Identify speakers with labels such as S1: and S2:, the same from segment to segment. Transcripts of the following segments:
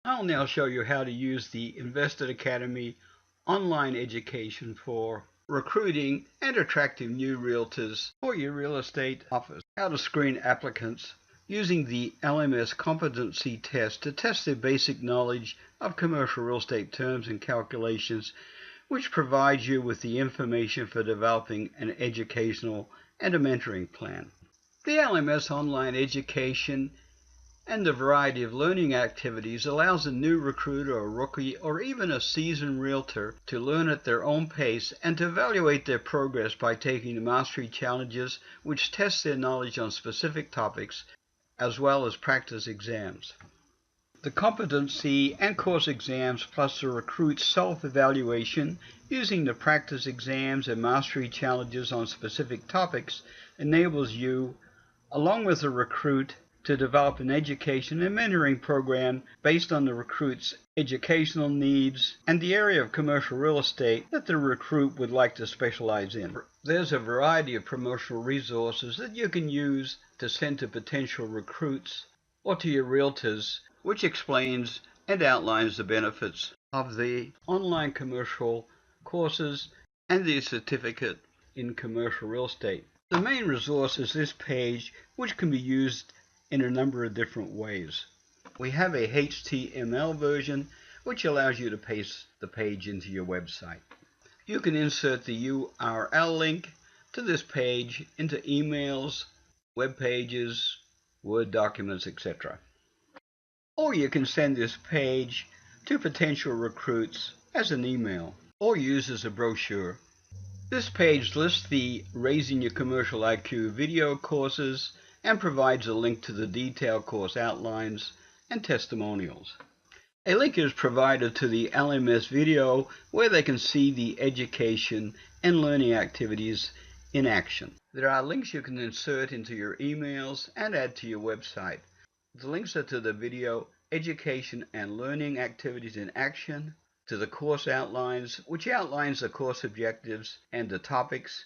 S1: I'll now show you how to use the Invested Academy online education for recruiting and attracting new realtors for your real estate office. How to screen applicants using the LMS competency test to test their basic knowledge of commercial real estate terms and calculations, which provides you with the information for developing an educational and a mentoring plan. The LMS online education and the variety of learning activities allows a new recruiter or rookie or even a seasoned realtor to learn at their own pace and to evaluate their progress by taking the mastery challenges, which test their knowledge on specific topics, as well as practice exams. The competency and course exams plus the recruit's self-evaluation using the practice exams and mastery challenges on specific topics enables you, along with the recruit, to develop an education and mentoring program based on the recruit's educational needs and the area of commercial real estate that the recruit would like to specialize in. There's a variety of promotional resources that you can use to send to potential recruits or to your realtors, which explains and outlines the benefits of the online commercial courses and the certificate in commercial real estate. The main resource is this page, which can be used in a number of different ways. We have a HTML version, which allows you to paste the page into your website. You can insert the URL link to this page into emails, web pages, Word documents, etc. Or you can send this page to potential recruits as an email or use as a brochure. This page lists the Raising Your Commercial IQ video courses and provides a link to the detailed course outlines and testimonials. A link is provided to the LMS video where they can see the education and learning activities in action. There are links you can insert into your emails and add to your website. The links are to the video education and learning activities in action, to the course outlines, which outlines the course objectives and the topics,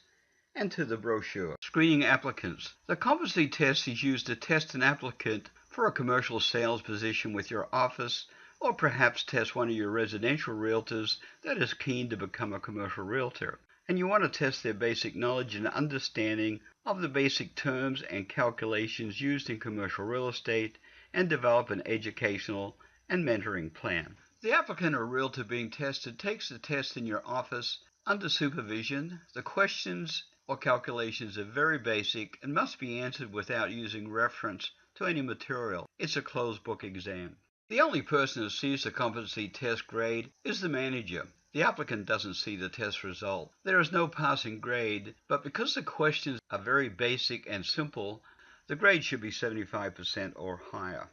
S1: and to the brochure. Screening applicants. The competency test is used to test an applicant for a commercial sales position with your office, or perhaps test one of your residential realtors that is keen to become a commercial realtor. And you want to test their basic knowledge and understanding of the basic terms and calculations used in commercial real estate and develop an educational and mentoring plan. The applicant or realtor being tested takes the test in your office under supervision. The questions or calculations are very basic and must be answered without using reference to any material. It's a closed book exam. The only person who sees the competency test grade is the manager. The applicant doesn't see the test result. There is no passing grade, but because the questions are very basic and simple, the grade should be 75% or higher.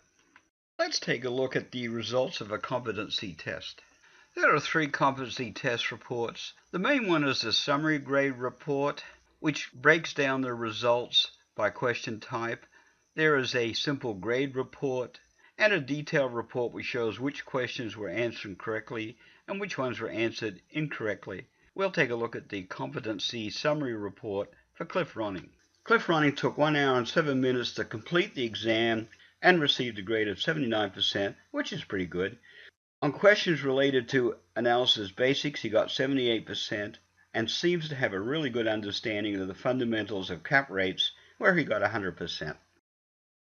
S1: Let's take a look at the results of a competency test. There are 3 competency test reports. The main one is the summary grade report, which breaks down the results by question type. There is a simple grade report and a detailed report which shows which questions were answered correctly and which ones were answered incorrectly. We'll take a look at the competency summary report for Cliff Ronning. Cliff Ronning took 1 hour and 7 minutes to complete the exam and received a grade of 79%, which is pretty good. On questions related to analysis basics, he got 78% and seems to have a really good understanding of the fundamentals of cap rates, where he got 100%.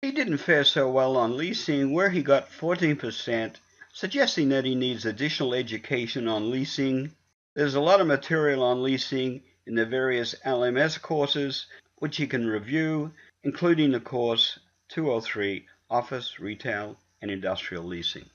S1: He didn't fare so well on leasing, where he got 14%, suggesting that he needs additional education on leasing. There's a lot of material on leasing in the various LMS courses, which he can review, including the course 203, Office, Retail, and Industrial Leasing.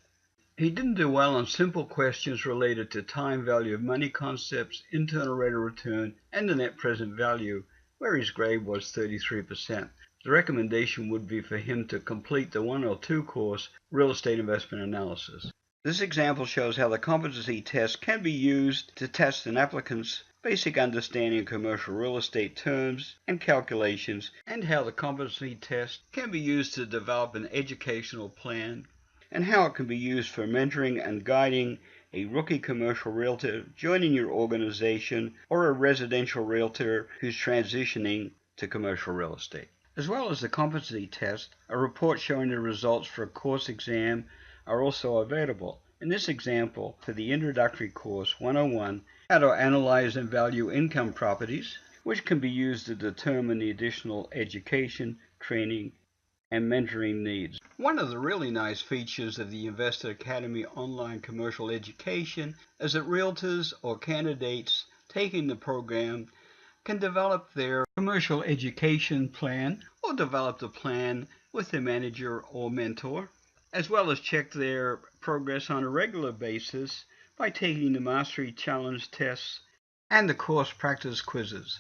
S1: He didn't do well on simple questions related to time value of money concepts, internal rate of return, and the net present value, where his grade was 33%. The recommendation would be for him to complete the 102 course, Real Estate Investment Analysis. This example shows how the competency test can be used to test an applicant's basic understanding of commercial real estate terms and calculations, and how the competency test can be used to develop an educational plan, and how it can be used for mentoring and guiding a rookie commercial realtor joining your organization or a residential realtor who's transitioning to commercial real estate. As well as the competency test, a report showing the results for a course exam, are also available. In this example, for the introductory course 101, how to analyze and value income properties, which can be used to determine the additional education, training, and mentoring needs. One of the really nice features of the Investor Academy online commercial education is that realtors or candidates taking the program can develop their commercial education plan or develop the plan with their manager or mentor, as well as check their progress on a regular basis by taking the Mastery Challenge tests and the course practice quizzes.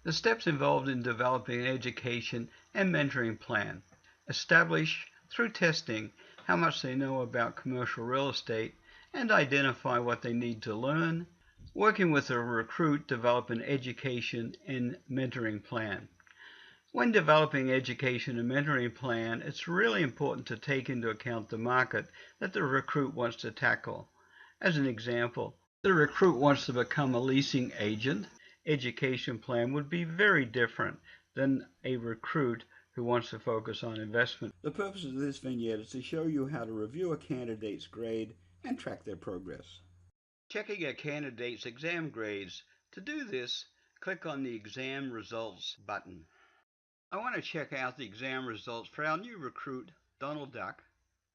S1: The steps involved in developing an education and mentoring plan: establish through testing how much they know about commercial real estate and identify what they need to learn. Working with a recruit, develop an education and mentoring plan. When developing education and mentoring plan, it's really important to take into account the market that the recruit wants to tackle. As an example, the recruit wants to become a leasing agent. Education plan would be very different than a recruit who wants to focus on investment. The purpose of this vignette is to show you how to review a candidate's grade and track their progress. Checking a candidate's exam grades. To do this, click on the Exam Results button. I want to check out the exam results for our new recruit, Donald Duck,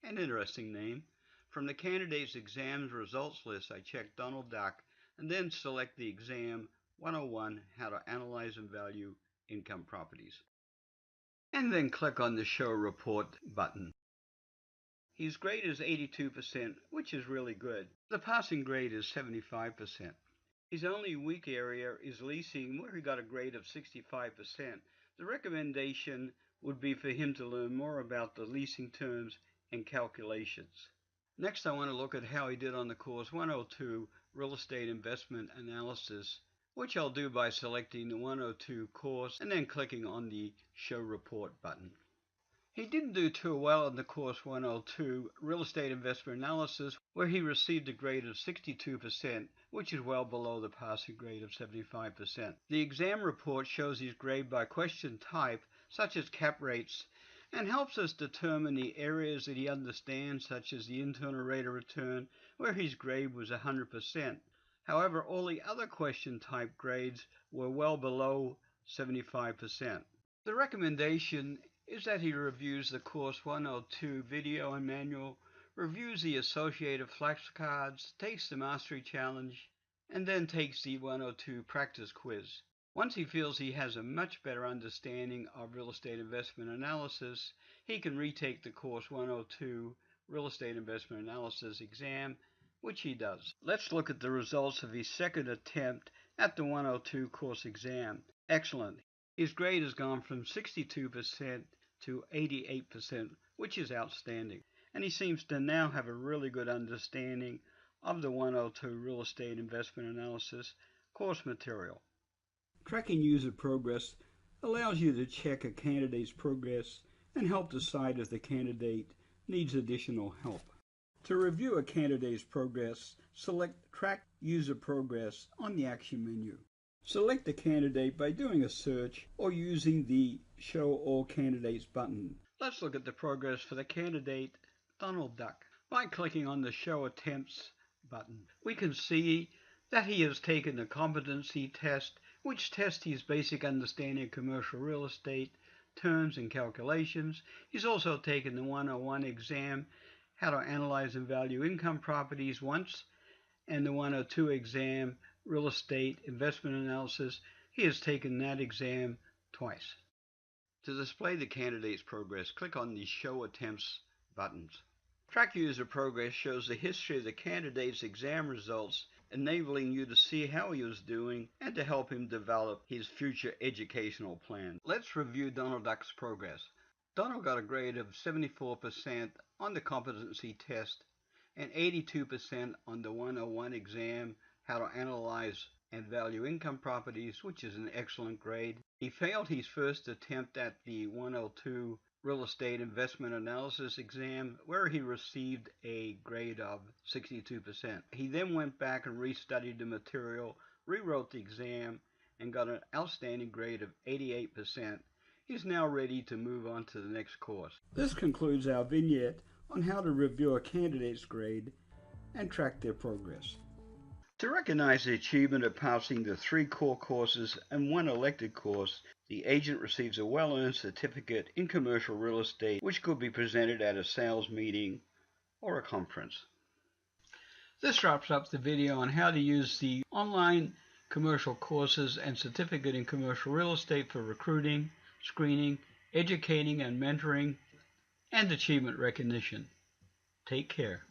S1: an interesting name. From the candidate's exams results list, I check Donald Duck and then select the exam 101, how to analyze and value income properties. And then click on the Show Report button. His grade is 82%, which is really good. The passing grade is 75%. His only weak area is leasing, where he got a grade of 65%. The recommendation would be for him to learn more about the leasing terms and calculations. Next, I want to look at how he did on the course 102, Real Estate Investment Analysis, which I'll do by selecting the 102 course and then clicking on the Show Report button. He didn't do too well in the course 102, Real Estate Investment Analysis, where he received a grade of 62%, which is well below the passing grade of 75%. The exam report shows his grade by question type, such as cap rates, and helps us determine the areas that he understands, such as the internal rate of return, where his grade was 100%. However, all the other question type grades were well below 75%. The recommendation is that he reviews the course 102 video and manual, reviews the associated flashcards, takes the Mastery Challenge, and then takes the 102 practice quiz. Once he feels he has a much better understanding of real estate investment analysis, he can retake the course 102 Real Estate Investment Analysis exam, which he does. Let's look at the results of his second attempt at the 102 course exam. Excellent. His grade has gone from 62% to 88%, which is outstanding. And he seems to now have a really good understanding of the 102 Real Estate Investment Analysis course material. Tracking user progress allows you to check a candidate's progress and help decide if the candidate needs additional help. To review a candidate's progress, select Track User Progress on the Action menu. Select the candidate by doing a search or using the Show All Candidates button. Let's look at the progress for the candidate Donald Duck by clicking on the Show Attempts button. We can see that he has taken the competency test, which tests his basic understanding of commercial real estate, terms and calculations. He's also taken the 101 exam, how to analyze and value income properties, once, and the 102 exam, real estate investment analysis. He has taken that exam twice. To display the candidate's progress, click on the Show Attempts buttons. Track User Progress shows the history of the candidate's exam results, enabling you to see how he was doing and to help him develop his future educational plan. Let's review Donald Duck's progress. Donald got a grade of 74% on the competency test and 82% on the 101 exam, how to analyze and value income properties, which is an excellent grade. He failed his first attempt at the 102 Real Estate Investment Analysis exam, where he received a grade of 62%. He then went back and restudied the material, rewrote the exam, and got an outstanding grade of 88%. He's now ready to move on to the next course. This concludes our vignette
S2: on how to review a candidate's grade and track their progress.
S1: To recognize the achievement of passing the 3 core courses and 1 elected course, the agent receives a well-earned certificate in commercial real estate, which could be presented at a sales meeting or a conference. This wraps up the video on how to use the online commercial courses and certificate in commercial real estate for recruiting, screening, educating and mentoring, and achievement recognition. Take care.